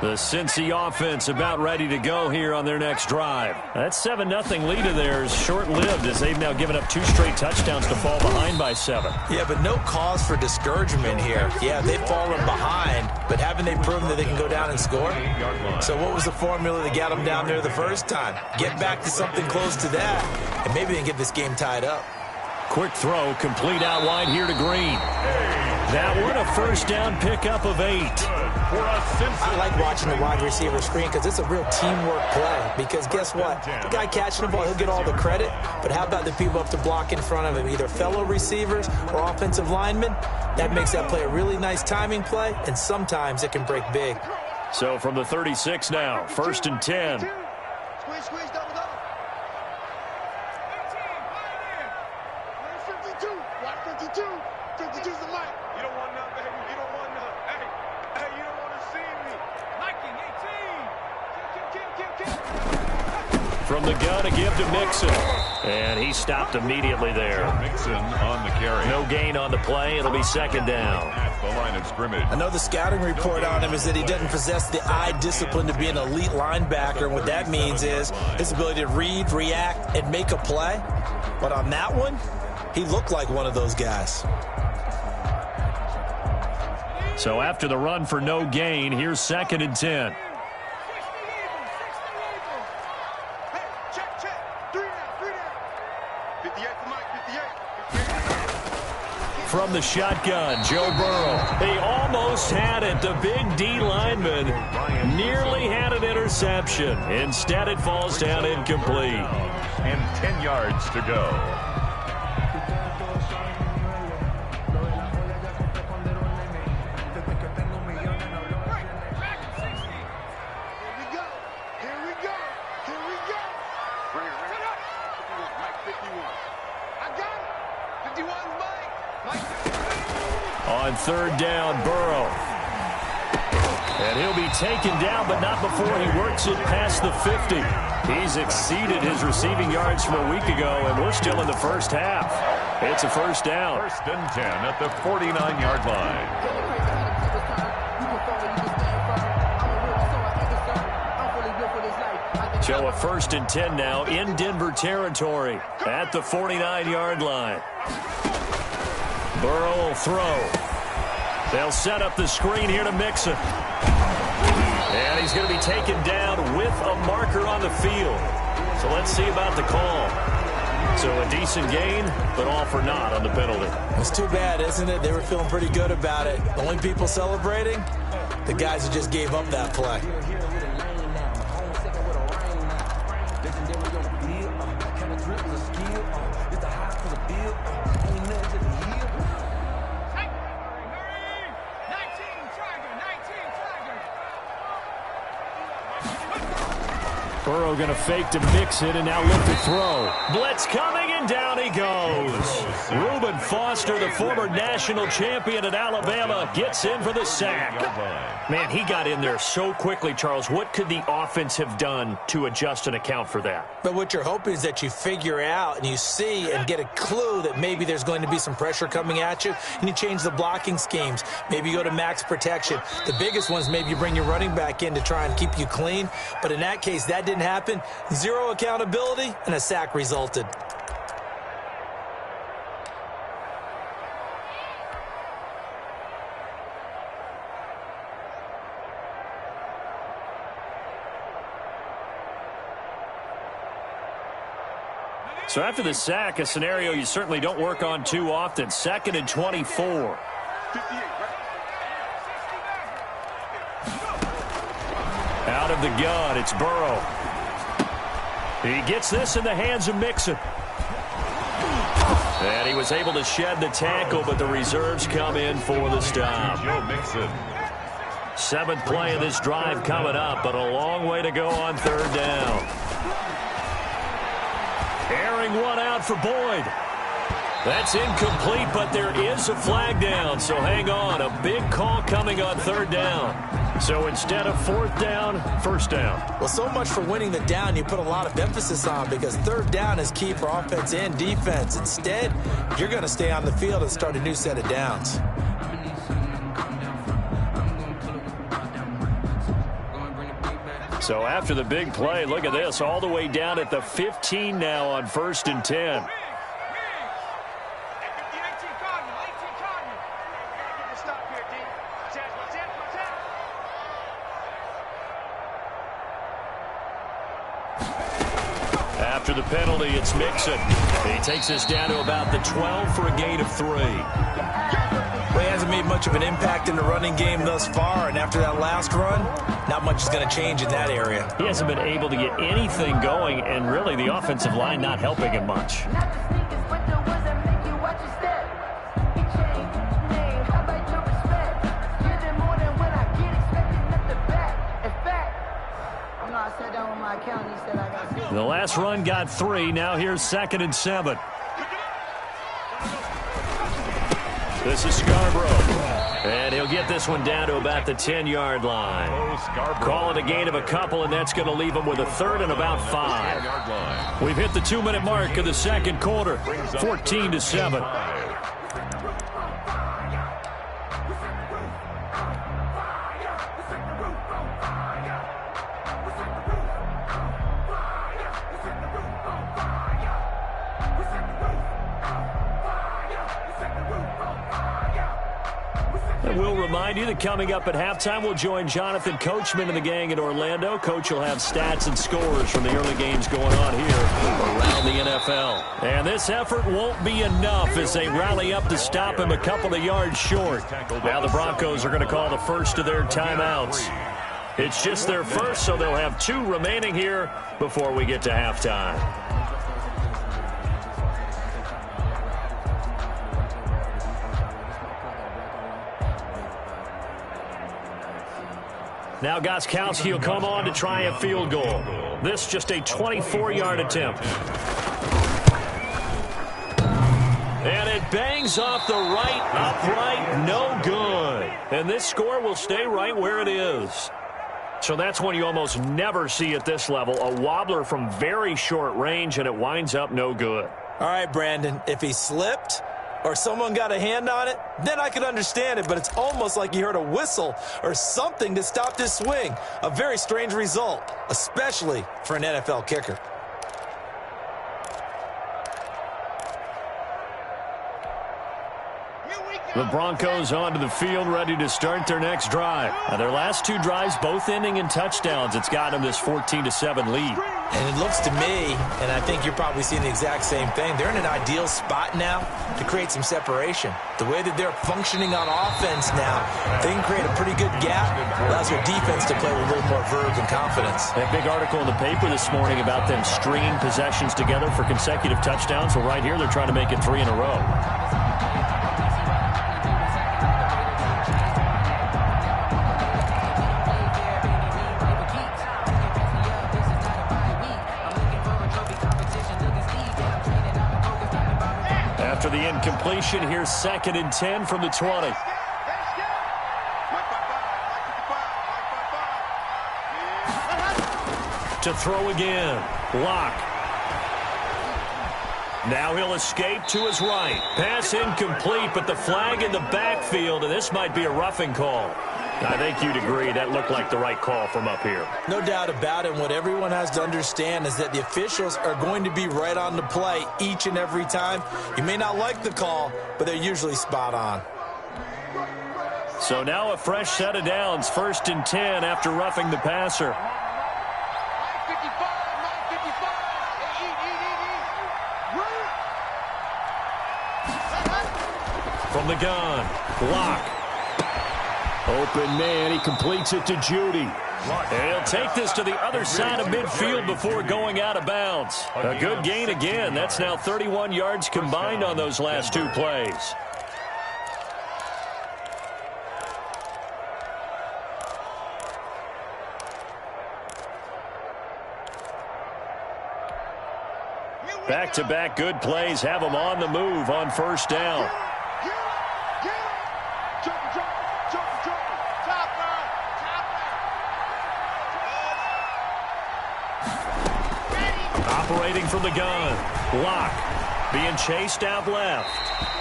The Cincy offense about ready to go here on their next drive. That 7-0 lead of theirs short-lived as they've now given up 2 straight touchdowns to fall behind by 7. Yeah, but no cause for discouragement here. Yeah, they've fallen behind, but haven't they proven that they can go down and score? So what was the formula that got them down there the first time? Get back to something close to that, and maybe they can get this game tied up. Quick throw, complete out wide here to Green. That one a first down pickup of 8. I like watching the wide receiver screen because it's a real teamwork play. Because guess what? The guy catching the ball, he'll get all the credit. But how about the people up to block in front of him, either fellow receivers or offensive linemen? That makes that play a really nice timing play, and sometimes it can break big. So from the 36 now, 1st and 10. Squeeze, double. 52. 52's the mic. You don't want none, baby. You don't want none. Hey, you don't want to see me. Liking 18. From the gun, a give to Mixon. And he stopped immediately there. Mixon on the carry. No gain on the play. It'll be 2nd down. At the line of scrimmage. I know the scouting report on him is that he doesn't possess the eye discipline to be an elite linebacker. And what that means is his ability to read, react, and make a play. But on that one, he looked like one of those guys. So after the run for no gain, here's 2nd and 10. From the shotgun, Joe Burrow. They almost had it. The big D lineman nearly had an interception. Instead, it falls down incomplete. And 10 yards to go. On 3rd down, Burrow. And he'll be taken down, but not before he works it past the 50. He's exceeded his receiving yards from a week ago, and we're still in the first half. It's a 1st down. 1st and 10 at the 49-yard line. So a 1st and 10 now in Denver territory at the 49-yard line. Burrow will throw. They'll set up the screen here to Mixon. And he's going to be taken down with a marker on the field. So let's see about the call. So a decent gain, but all for naught on the penalty. It's too bad, isn't it? They were feeling pretty good about it. The only people celebrating, the guys who just gave up that play. Burrow going to fake to Mixon and now look to throw. Blitz coming and down he goes. Reuben Foster, the former national champion at Alabama, gets in for the sack. Man, he got in there so quickly, Charles. What could the offense have done to adjust and account for that? But what you're hoping is that you figure out and you see and get a clue that maybe there's going to be some pressure coming at you, and you change the blocking schemes. Maybe you go to max protection. The biggest one is maybe you bring your running back in to try and keep you clean. But in that case, that didn't happen. Zero accountability, and a sack resulted. So after the sack, a scenario you certainly don't work on too often. 2nd and 24. Out of the gun, it's Burrow. He gets this in the hands of Mixon. And he was able to shed the tackle, but the reserves come in for the stop. Joe Mixon. 7th play of this drive coming up, but a long way to go on 3rd down. Airing one out for Boyd. That's incomplete, but there is a flag down, so hang on. A big call coming on 3rd down. So instead of 4th down, 1st down. Well, so much for winning the down you put a lot of emphasis on, because 3rd down is key for offense and defense. Instead, you're going to stay on the field and start a new set of downs. So after the big play, look at this, all the way down at the 15 now on 1st and 10. After the penalty, it's Mixon. He takes us down to about the 12 for a gain of 3. Well, he hasn't made much of an impact in the running game thus far, and after that last run, not much is going to change in that area. He hasn't been able to get anything going, and really the offensive line not helping him much. The last run got 3. Now here's 2nd and 7. This is Scarborough. And he'll get this one down to about the 10-yard line. Call it a gain of a couple, and that's going to leave him with a 3rd and about 5. We've hit the 2-minute mark of the second quarter, 14-7. We'll remind you that coming up at halftime, we'll join Jonathan Coachman and the gang in Orlando. Coach will have stats and scores from the early games going on here around the NFL. And this effort won't be enough as they rally up to stop him a couple of yards short. Now the Broncos are going to call the first of their timeouts. It's just their first, so they'll have 2 remaining here before we get to halftime. Now Gostkowski will come on to try a field goal. This just a 24-yard attempt. And it bangs off the right upright, no good. And this score will stay right where it is. So that's one you almost never see at this level. A wobbler from very short range, and it winds up no good. All right, Brandon, if he slipped or someone got a hand on it, then I could understand it, but it's almost like you heard a whistle or something to stop this swing. A very strange result, especially for an NFL kicker. The Broncos onto the field, ready to start their next drive. Their last 2 drives, both ending in touchdowns. It's got them this 14-7 lead. And it looks to me, and I think you're probably seeing the exact same thing, they're in an ideal spot now to create some separation. The way that they're functioning on offense now, they can create a pretty good gap. Allows their defense to play with a little more verve and confidence. That big article in the paper this morning about them stringing possessions together for consecutive touchdowns. Well, right here, they're trying to make it 3 in a row. After the incompletion, here's 2nd and 10 from the 20. To throw again. Lock. Now he'll escape to his right. Pass incomplete, but the flag in the backfield, and this might be a roughing call. I think you'd agree that looked like the right call from up here. No doubt about it. What everyone has to understand is that the officials are going to be right on the play each and every time. You may not like the call, but they're usually spot on. So now a fresh set of downs, 1st and 10 after roughing the passer. From the gun, Lock. Open man, he completes it to Judy. And he'll take this to the other side of midfield before going out of bounds. A good gain again. That's now 31 yards combined on those last 2 plays. Back-to-back good plays have them on the move on 1st down. Operating from the gun. Lock. being chased out left.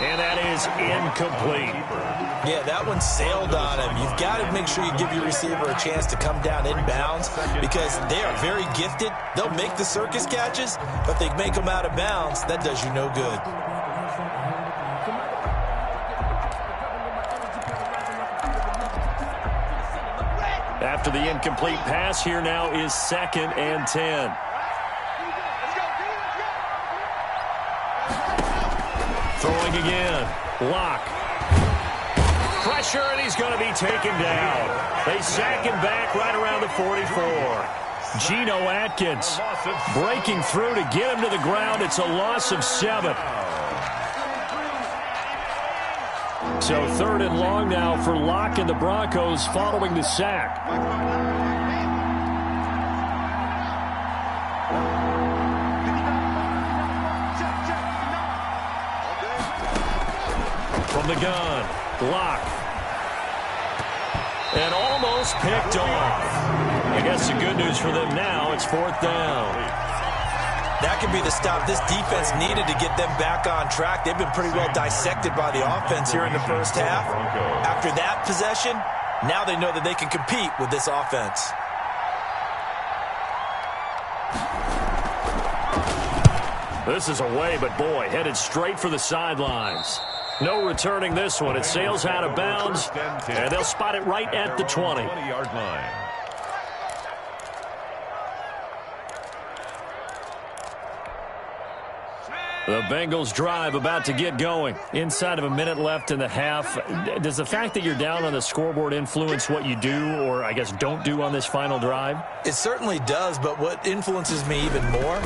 And that is incomplete. Yeah, that one sailed on him. You've got to make sure you give your receiver a chance to come down inbounds because they are very gifted. They'll make the circus catches, but they make them out of bounds. That does you no good. After the incomplete pass, here now is 2nd and 10. Throwing again. Lock. Pressure, and he's going to be taken down. They sack him back right around the 44. Geno Atkins breaking through to get him to the ground. It's a loss of 7. So 3rd and long now for Locke and the Broncos following the sack. From the gun, Locke. And almost picked off. I guess the good news for them now, it's 4th down. That could be the stop this defense needed to get them back on track. They've been pretty well dissected by the offense here in the first half. After that possession, now they know that they can compete with this offense. This is away, but boy, headed straight for the sidelines. No returning this one. It sails out of bounds, and they'll spot it right at the 20. 20-yard line. The Bengals drive about to get going. Inside of a minute left in the half. Does the fact that you're down on the scoreboard influence what you do or, I guess, don't do on this final drive? It certainly does, but what influences me even more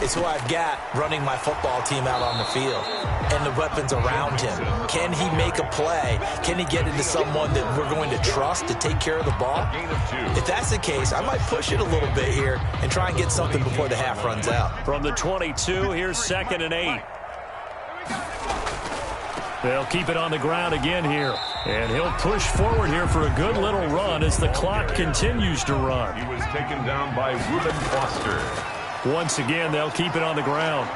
is who I've got running my football team out on the field and the weapons around him. Can he make a play? Can he get into someone that we're going to trust to take care of the ball? If that's the case, I might push it a little bit here and try and get something before the half runs out. From the 22, here's 2nd and 8. They'll keep it on the ground again here. And he'll push forward here for a good little run as the clock continues to run. He was taken down by Reuben Foster. Once again, they'll keep it on the ground.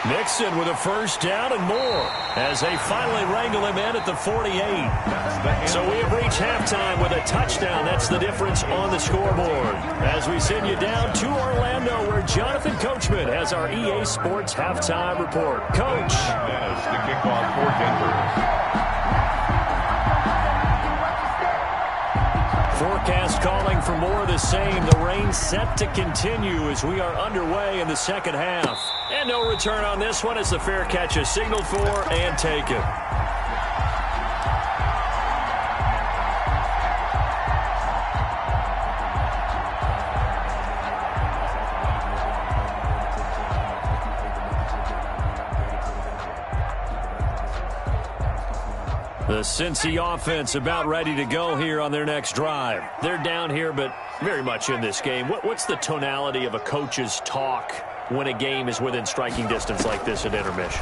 Mixon with a 1st down and more as they finally wrangle him in at the 48. So we have reached halftime with a touchdown. That's the difference on the scoreboard. As we send you down to Orlando, where Jonathan Coachman has our EA Sports halftime report. Coach. Dennis to kick off for Denver. Forecast calling for more of the same. The rain set to continue as we are underway in the 2nd half. And no return on this one as the fair catch is signaled for and taken. The Cincy offense about ready to go here on their next drive. They're down here, but very much in this game. What's the tonality of a coach's talk when a game is within striking distance like this at intermission?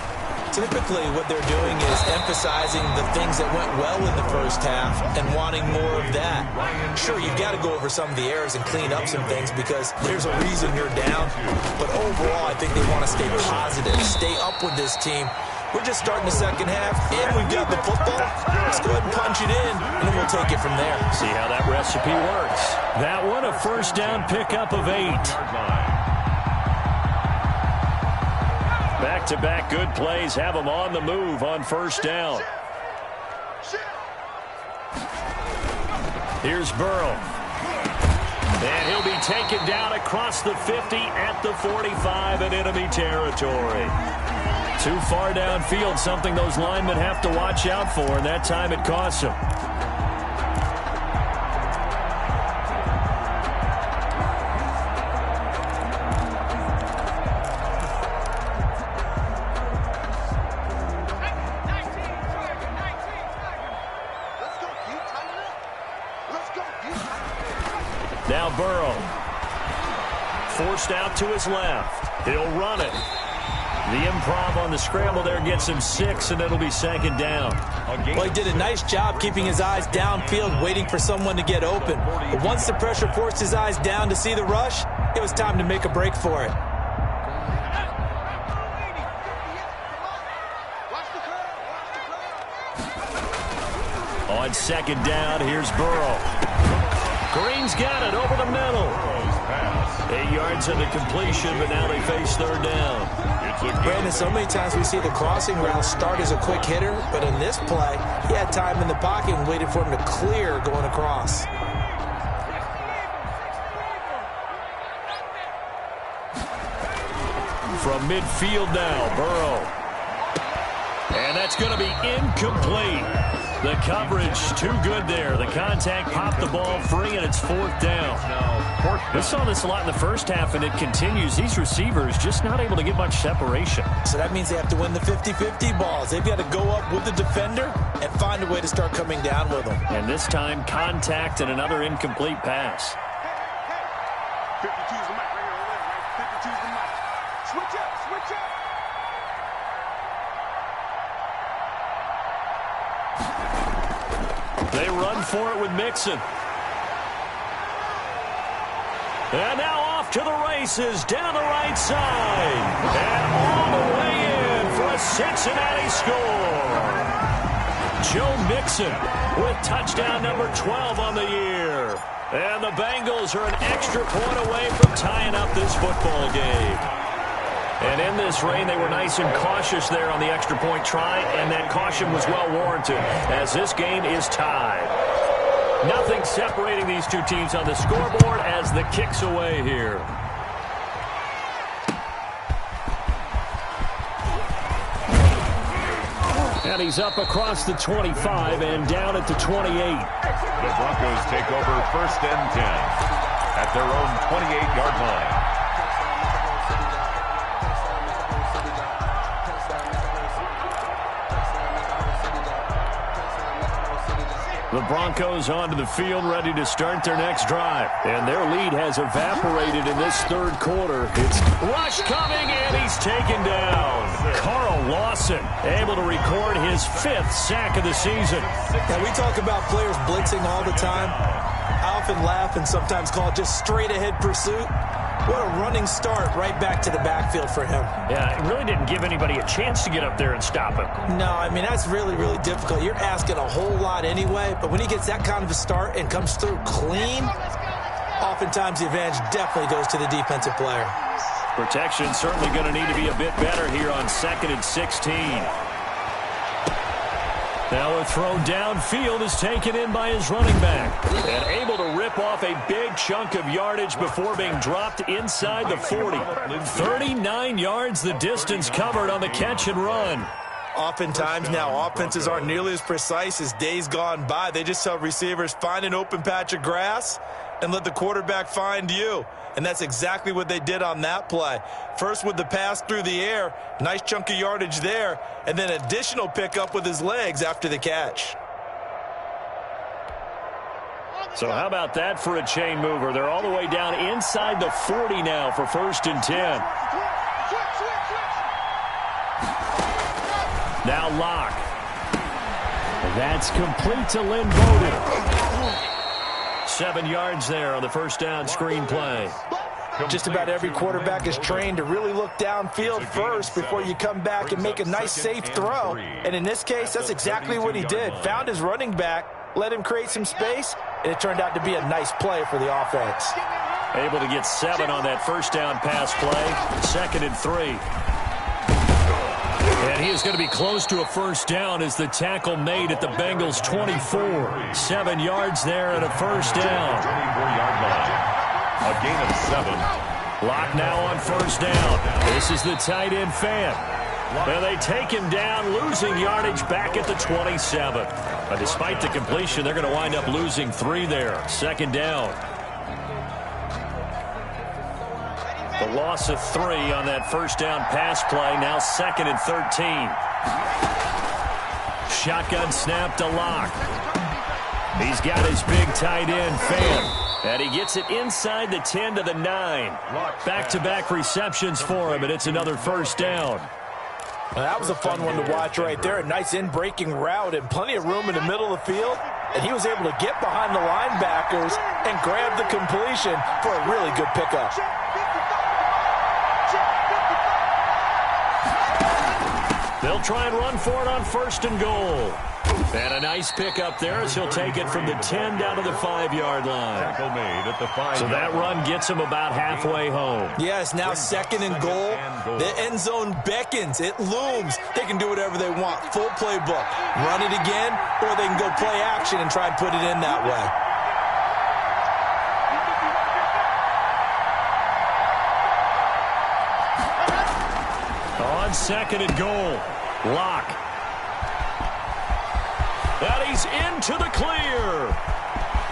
Typically, what they're doing is emphasizing the things that went well in the first half and wanting more of that. Sure, you've got to go over some of the errors and clean up some things because there's a reason you're down. But overall, I think they want to stay positive, stay up with this team. We're just starting the 2nd half, and we've got the football. Let's go ahead and punch it in, and then we'll take it from there. See how that recipe works. That one, a 1st down pickup of 8. Back-to-back good plays have them on the move on 1st down. Here's Burrow. And he'll be taken down across the 50 at the 45 in enemy territory. Too far downfield, something those linemen have to watch out for, and that time it costs them. Now Burrow. Forced out to his left. He'll run it. The improv on the scramble there gets him 6, and it'll be 2nd down. Well, he did a nice job keeping his eyes downfield, waiting for someone to get open. But once the pressure forced his eyes down to see the rush, it was time to make a break for it. On second down, here's Burrow. Green's got it over the middle. 8 yards of the completion, but now they face third down. Brandon, so many times we see the crossing route start as a quick hitter, but in this play, he had time in the pocket and waited for him to clear going across. From midfield now, Burrow. And that's going to be incomplete. The coverage too good there. The contact popped the ball free, and it's fourth down. We saw this a lot in the first half, and it continues. These receivers just not able to get much separation. So that means they have to win the 50-50 balls. They've got to go up with the defender and find a way to start coming down with them. And this time, contact and another incomplete pass. 52's the mic right here on left, right? 52's the mic. Switch up, switch up. They run for it with Mixon. And now off to the races, down the right side. And all the way in for a Cincinnati score. Joe Mixon with touchdown number 12 on the year. And the Bengals are an extra point away from tying up this football game. And in this rain, they were nice and cautious there on the extra point try, and that caution was well warranted as this game is tied. Nothing separating these two teams on the scoreboard as the kick's away here. And he's up across the 25 and down at the 28. The Broncos take over 1st and 10 at their own 28-yard line. The Broncos onto the field, ready to start their next drive. And their lead has evaporated in this third quarter. It's rush coming, and he's taken down. Carl Lawson able to record his 5th sack of the season. Now, we talk about players blitzing all the time. I often laugh and sometimes call it just straight-ahead pursuit. What a running start right back to the backfield for him. Yeah, it really didn't give anybody a chance to get up there and stop him. No, I mean, that's really, really difficult. You're asking a whole lot anyway, but when he gets that kind of a start and comes through clean, oftentimes the advantage definitely goes to the defensive player. Protection certainly going to need to be a bit better here on 2nd and 16. Now a throw downfield is taken in by his running back. And able to rip off a big chunk of yardage before being dropped inside the 40. 39 yards the distance covered on the catch and run. Oftentimes now offenses aren't nearly as precise as days gone by. They just tell receivers, find an open patch of grass and let the quarterback find you. And that's exactly what they did on that play. First with the pass through the air, nice chunk of yardage there, and then additional pickup with his legs after the catch. So how about that for a chain mover? They're all the way down inside the 40 now for 1st and 10. Now Locke. That's complete to Lynn Bowden. 7 yards there on the first down screen play. Just about every quarterback is trained to really look downfield first before you come back and make a nice, safe throw. And in this case, that's exactly what he did. Found his running back, let him create some space, and it turned out to be a nice play for the offense. Able to get 7 on that first down pass play. 2nd and 3. And he is going to be close to a first down as the tackle made at the Bengals' 24. 7 yards there and a first down. 24-yard line. A gain of 7. Locke now on first down. This is the tight end fan. And they take him down, losing yardage back at the 27. But despite the completion, they're going to wind up losing 3 there. 2nd down. The loss of 3 on that first down pass play. Now 2nd and 13. Shotgun snap to Locke. He's got his big tight end fan. And he gets it inside the 10 to the 9. Back-to-back receptions for him, and it's another first down. Well, that was a fun one to watch right there. A nice in-breaking route and plenty of room in the middle of the field. And he was able to get behind the linebackers and grab the completion for a really good pickup. They'll try and run for it on 1st and goal. And a nice pickup there as he'll take it from the 10 down to the 5-yard line. Tackle made at the 5-yard So that run gets him about halfway home. Yes, now 2nd and goal. The end zone beckons. It looms. They can do whatever they want. Full playbook. Run it again, or they can go play action and try and put it in that way. On 2nd and goal, Locke. And he's into the clear.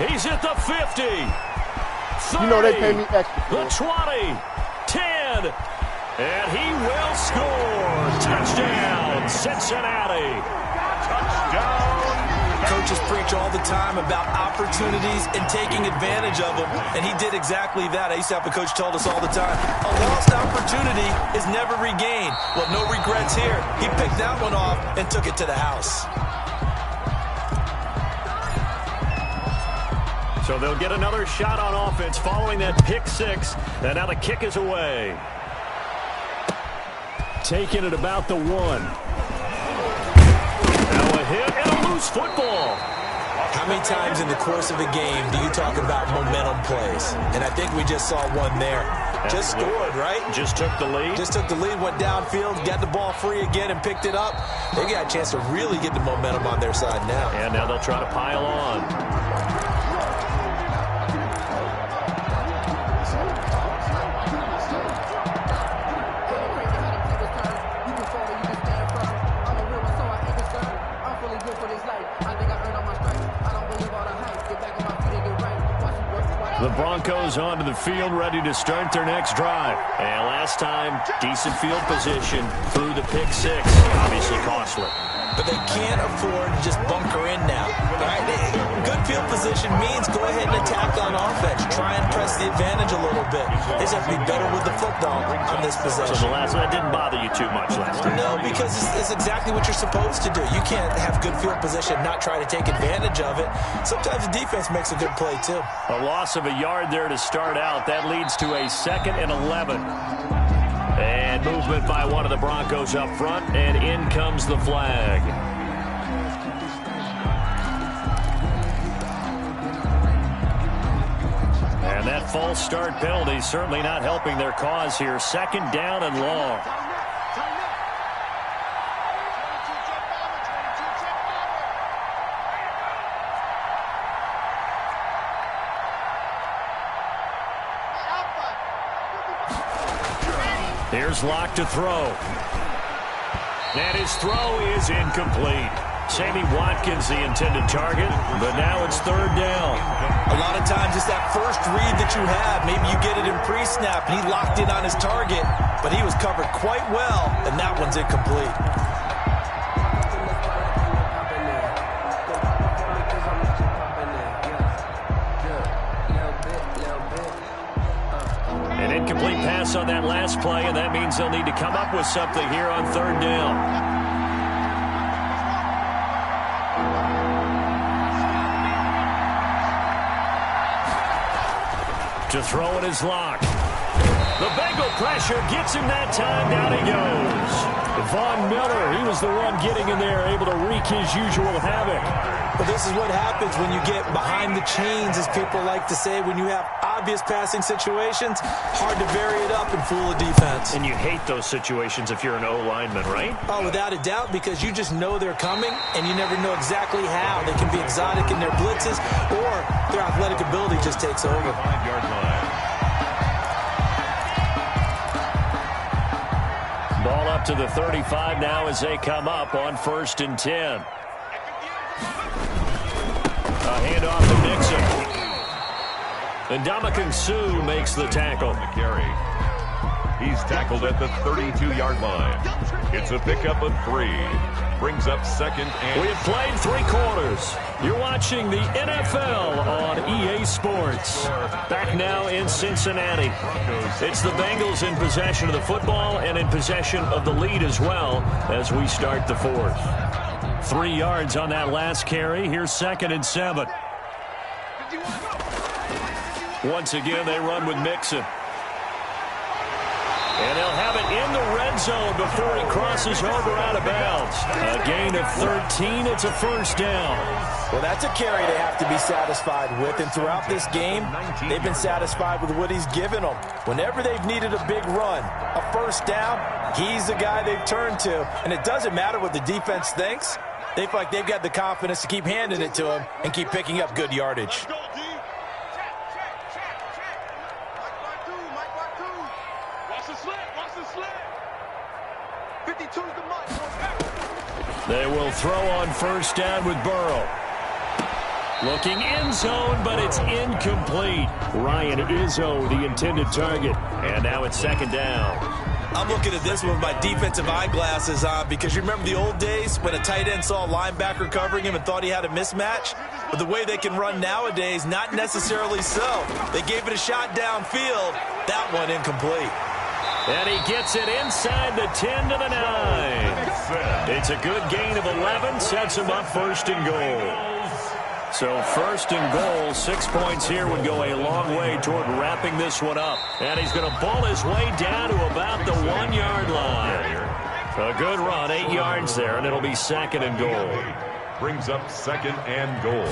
He's at the 50. 30, you know they pay me extra. the 20, 10, and he will score. Touchdown, Cincinnati. touchdown. Coaches preach all the time about opportunities and taking advantage of them, and he did exactly that. I used to have a coach told us all the time, a lost opportunity is never regained. Well, no regrets here. He picked that one off and took it to the house. So they'll get another shot on offense following that pick 6, and now the kick is away. Taking it about the 1. Now a hit and a loose football. How many times in the course of a game do you talk about momentum plays? And I think we just saw one there. Just scored, right? Just took the lead. Just took the lead, went downfield, got the ball free again, and picked it up. They got a chance to really get the momentum on their side now. And now they'll try to pile on. The Broncos onto the field, ready to start their next drive. And last time, decent field position through the pick 6. Obviously costly. But they can't afford to just bunker in now. Right? Good field position means go ahead and attack on offense. Try and press the advantage a little bit. They just have to be better with the football on this possession. So that didn't bother you too much last time? No, because it's exactly what you're supposed to do. You can't have good field position, not try to take advantage of it. Sometimes the defense makes a good play, too. A loss of a yard there to start out. That leads to a 2nd and 11. And movement by one of the Broncos up front, and in comes the flag. And that false start penalty certainly not helping their cause here. 2nd down and long. Here's Locke to throw. And his throw is incomplete. Sammy Watkins, the intended target, but now it's 3rd down. A lot of times it's that first read that you have. Maybe you get it in pre-snap, and he locked in on his target, but he was covered quite well, and that one's incomplete. An incomplete pass on that last play, and that means they'll need to come up with something here on 3rd down. To throw it is Locke. The Bengal pressure gets him that time. Down he goes. Von Miller, he was the one getting in there, able to wreak his usual havoc. But this is what happens when you get behind the chains, as people like to say. When you have obvious passing situations, hard to vary it up and fool a defense. And you hate those situations if you're an O-lineman, right? Oh, without a doubt, because you just know they're coming, and you never know exactly how. They can be exotic in their blitzes, or their athletic ability just takes over. 5-yard line. Ball up to the 35 now as they come up on 1st and 10. A handoff to Nixon. And Ndamukong Suh makes the tackle. The carry. He's tackled at the 32-yard line. It's a pickup of 3. Brings up 2nd and... We have played 3 quarters. You're watching the NFL on EA Sports. Back now in Cincinnati. It's the Bengals in possession of the football and in possession of the lead as well as we start the 4th. 3 yards on that last carry. Here's 2nd and 7. Once again, they run with Mixon. And they'll have it in the red zone before he crosses over out of bounds. A gain of 13. It's a first down. Well, that's a carry they have to be satisfied with. And throughout this game, they've been satisfied with what he's given them. Whenever they've needed a big run, a first down, he's the guy they've turned to. And it doesn't matter what the defense thinks. They feel like they've got the confidence to keep handing it to him and keep picking up good yardage. They will throw on first down with Burrow. Looking end zone, but it's incomplete. Ryan Izzo, the intended target. And now it's second down. I'm looking at this with my defensive eyeglasses on because you remember the old days when a tight end saw a linebacker covering him and thought he had a mismatch? But the way they can run nowadays, not necessarily so. They gave it a shot downfield. That one incomplete. And he gets it inside the 10 to the 9. It's a good gain of 11, sets him up first and goal. So first and goal, 6 points here would go a long way toward wrapping this one up. And he's going to ball his way down to about the 1 yard line. A good run, 8 yards there, and it'll be second and goal. Brings up second and goal.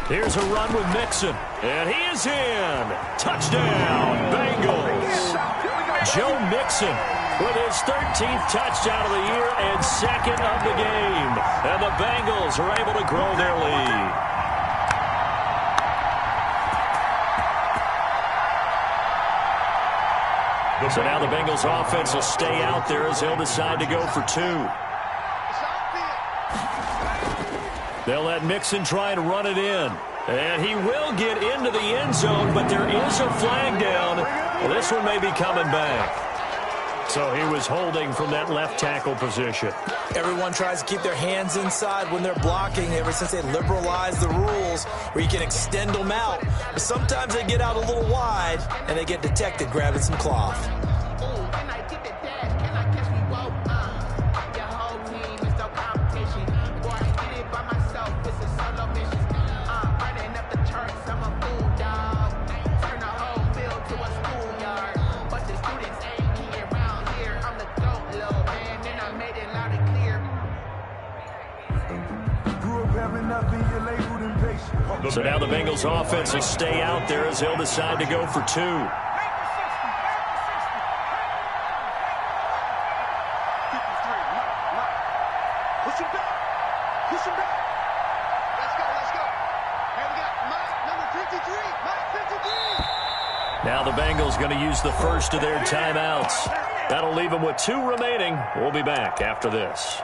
Here's a run with Mixon, and he is in. Touchdown, Bengals. Joe Mixon with his 13th touchdown of the year and second of the game. And the Bengals are able to grow their lead. So now the Bengals offense will stay out there as they'll decide to go for 2. They'll let Mixon try and run it in. And he will get into the end zone, but there is a flag down. Well, this one may be coming back. So he was holding from that left tackle position. Everyone tries to keep their hands inside when they're blocking ever since they liberalized the rules where you can extend them out. But sometimes they get out a little wide, and they get detected grabbing some cloth. So now the Bengals offense will stay out there as they'll decide to go for 2. Now the Bengals going to use the first of their timeouts. That'll leave them with 2 remaining. We'll be back after this.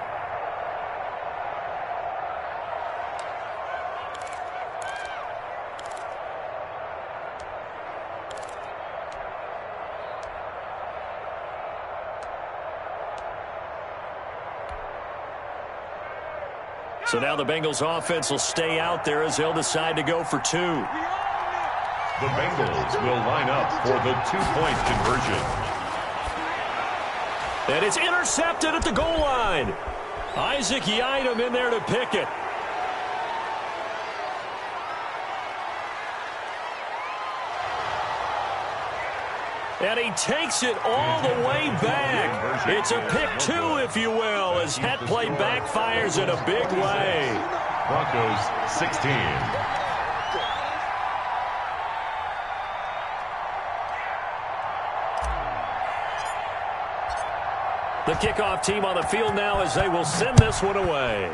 So now the Bengals offense will stay out there as they'll decide to go for 2. The Bengals will line up for the 2-point conversion. And it's intercepted at the goal line. Isaac Yiadom in there to pick it. And he takes it all the way back. It's a pick 2, if you will, as that play backfires in a big way. Broncos 16. The kickoff team on the field now as they will send this one away.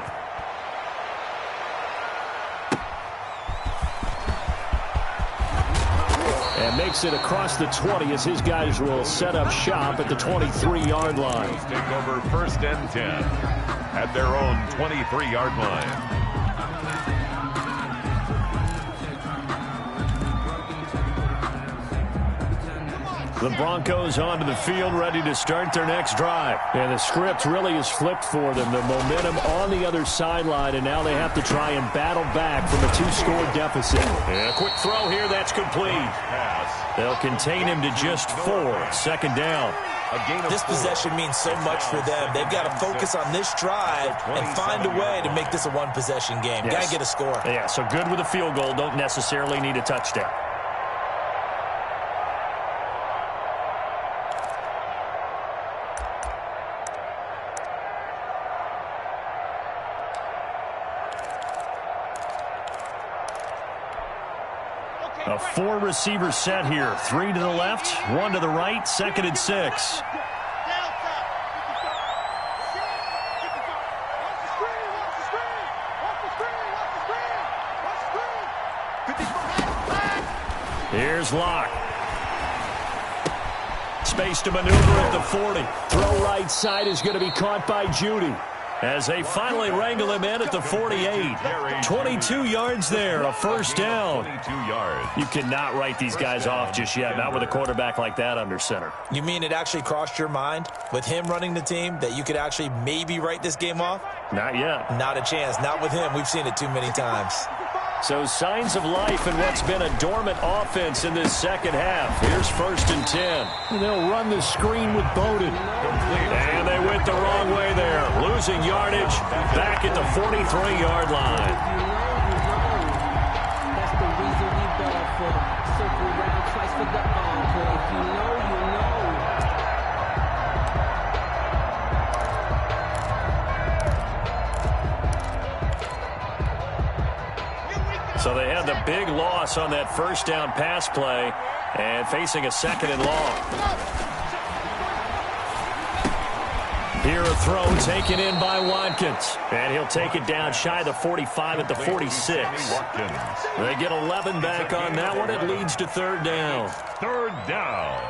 And makes it across the 20 as his guys will set up shop at the 23-yard line. Take over first and 10 at their own 23-yard line. The Broncos onto the field, ready to start their next drive. And the script really is flipped for them. The momentum on the other sideline, and now they have to try and battle back from a 2-score deficit. And a quick throw here, that's complete. They'll contain him to just 4. Second down. This possession means so much for them. They've got to focus on this drive and find a way to make this a one-possession game. Yes. Got to get a score. Yeah, so good with a field goal. Don't necessarily need a touchdown. A 4-receiver set here. 3 to the left, 1 to the right, 2nd and 6. Here's Locke. Space to maneuver at the 40. Throw right side is going to be caught by Judy, as they finally wrangle him in at the 48. 22 yards there, a first down. 22 yards. You cannot write these guys off just yet, not with a quarterback like that under center. You mean it actually crossed your mind with him running the team that you could actually maybe write this game off? Not yet. Not a chance. Not with him. We've seen it too many times. So signs of life in what's been a dormant offense in this second half. Here's 1st and 10. And they'll run the screen with Bowden. And they went the wrong way there. Losing yardage back at the 43-yard line. That's the reason we ball for them. Circle around twice for the encore. If you know, you know. So they had the big loss on that first down pass play and facing a 2nd and long. Here a throw taken in by Watkins. And he'll take it down shy of the 45 at the 46. They get 11 back on that one. It leads to 3rd down. 3rd down.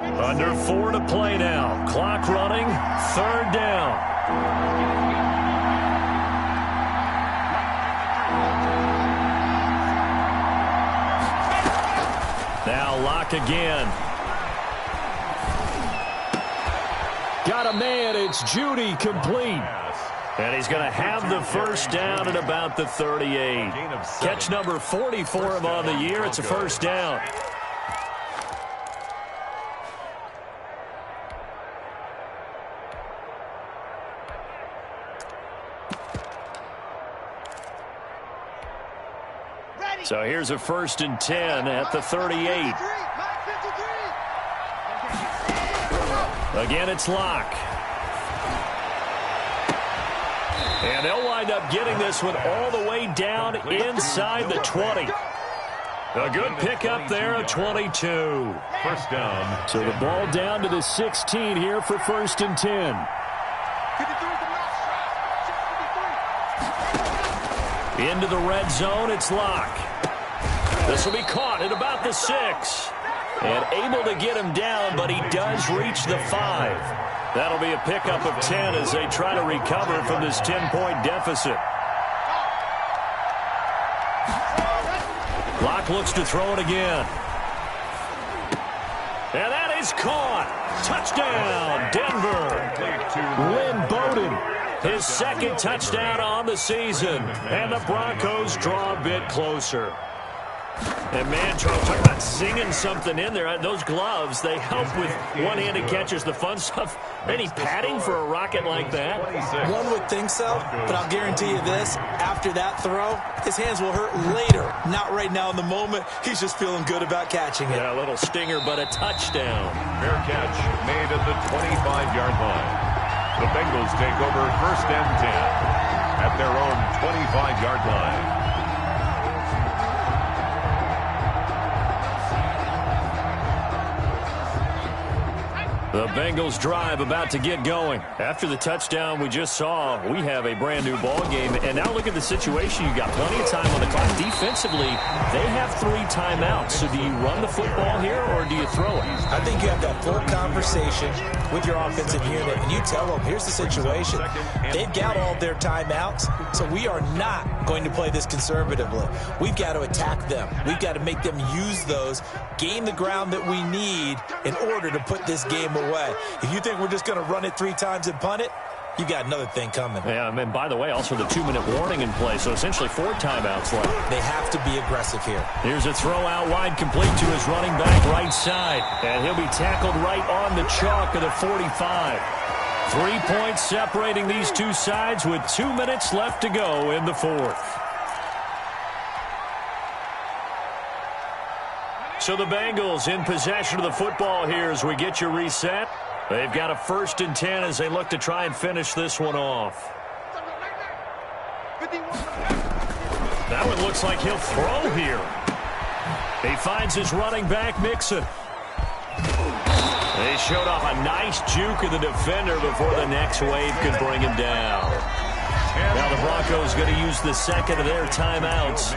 Under 4 to play now. Clock running. 3rd down. Now Locke again. Got a man. It's Judy, complete. And he's going to have the first down at about the 38. Catch number 40 for him on the year. It's a first down. So here's a 1st and 10 at the 38. Again, it's Locke. And they'll wind up getting this one all the way down inside the 20. A good pickup there at 22. First down. So the ball down to the 16 here for 1st and 10. Into the red zone, it's Locke. This will be caught at about the 6. And able to get him down, but he does reach the 5. That'll be a pickup of 10 as they try to recover from this 10-point deficit. Locke looks to throw it again. And that is caught. Touchdown, Denver. Lynn Bowden, his 2nd touchdown on the season. And the Broncos draw a bit closer. And, man, Charles, talk about singing something in there. Those gloves, they help with one-handed catches, the fun stuff. Any padding for a rocket like that? One would think so, but I'll guarantee you this. After that throw, his hands will hurt later. Not right now in the moment. He's just feeling good about catching it. Yeah, a little stinger, but a touchdown. Fair catch made at the 25-yard line. The Bengals take over 1st and 10 at their own 25-yard line. The Bengals drive about to get going. After the touchdown we just saw, we have a brand new ball game. And now look at the situation. You got plenty of time on the clock. Defensively, they have 3 timeouts. So do you run the football here or do you throw it? I think you have that full conversation with your offensive unit, and you tell them, here's the situation. They've got all their timeouts, so we are not going to play this conservatively. We've got to attack them. We've got to make them use those, gain the ground that we need in order to put this game away. If you think we're just going to run it 3 times and punt it, you got another thing coming. Yeah, and by the way, also the 2-minute warning in play, so essentially 4 timeouts left. They have to be aggressive here. Here's a throw out wide, complete to his running back right side. And he'll be tackled right on the chalk of the 45. 3 points separating these two sides with 2 minutes left to go in the 4th. So the Bengals in possession of the football here as we get you reset. They've got a 1st and 10 as they look to try and finish this one off. That one looks like he'll throw here. He finds his running back, Mixon. They showed off a nice juke of the defender before the next wave could bring him down. Now the Broncos going to use the second of their timeouts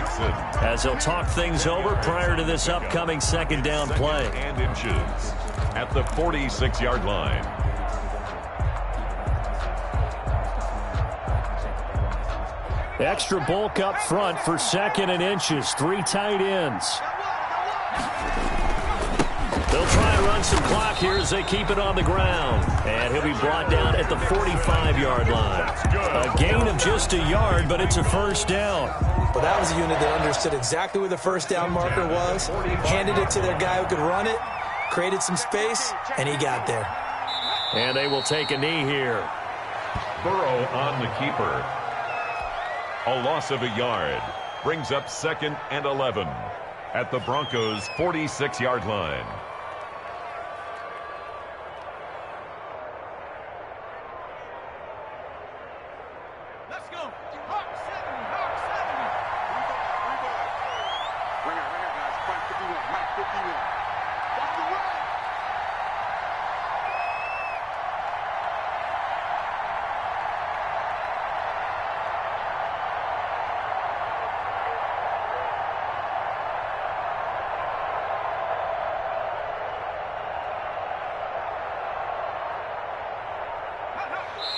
as they'll talk things over prior to this upcoming second down play. And inches at the 46-yard line. Extra bulk up front for second and inches. 3 tight ends. They'll try and run some clock here as they keep it on the ground. And he'll be brought down at the 45-yard line. A gain of just a yard, but it's a first down. Well, that was a unit that understood exactly where the first down marker was, handed it to their guy who could run it, created some space, and he got there. And they will take a knee here. Burrow on the keeper. A loss of a yard. Brings up 2nd and 11 at the Broncos' 46-yard line. Let's go. Hawk 70. Hawk 70. Bring it, guys. Mike 51. Mike 51. Watch the run.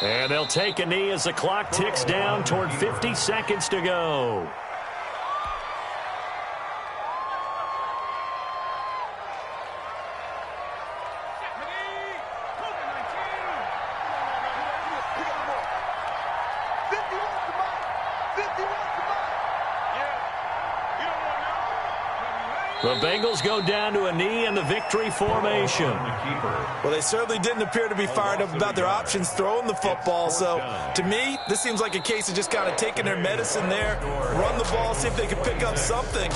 And they'll take a knee as the clock ticks down toward 50 seconds to go. The Bengals go down to a knee in the victory formation. Well, they certainly didn't appear to be fired up about their options throwing the football. So, to me, this seems like a case of just kind of taking their medicine there, run the ball, see if they could pick up something.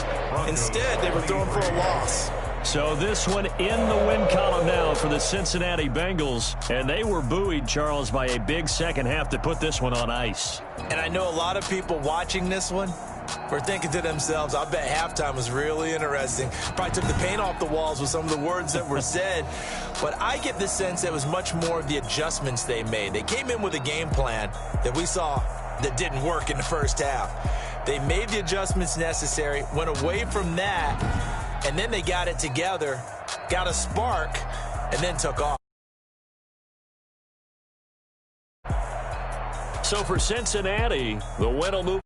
Instead, they were throwing for a loss. So this one in the win column now for the Cincinnati Bengals. And they were buoyed, Charles, by a big second half to put this one on ice. And I know a lot of people watching this one were thinking to themselves, I bet halftime was really interesting. Probably took the paint off the walls with some of the words that were said. But I get the sense that it was much more of the adjustments they made. They came in with a game plan that we saw that didn't work in the first half. They made the adjustments necessary, went away from that, and then they got it together, got a spark, and then took off. So for Cincinnati, the win will move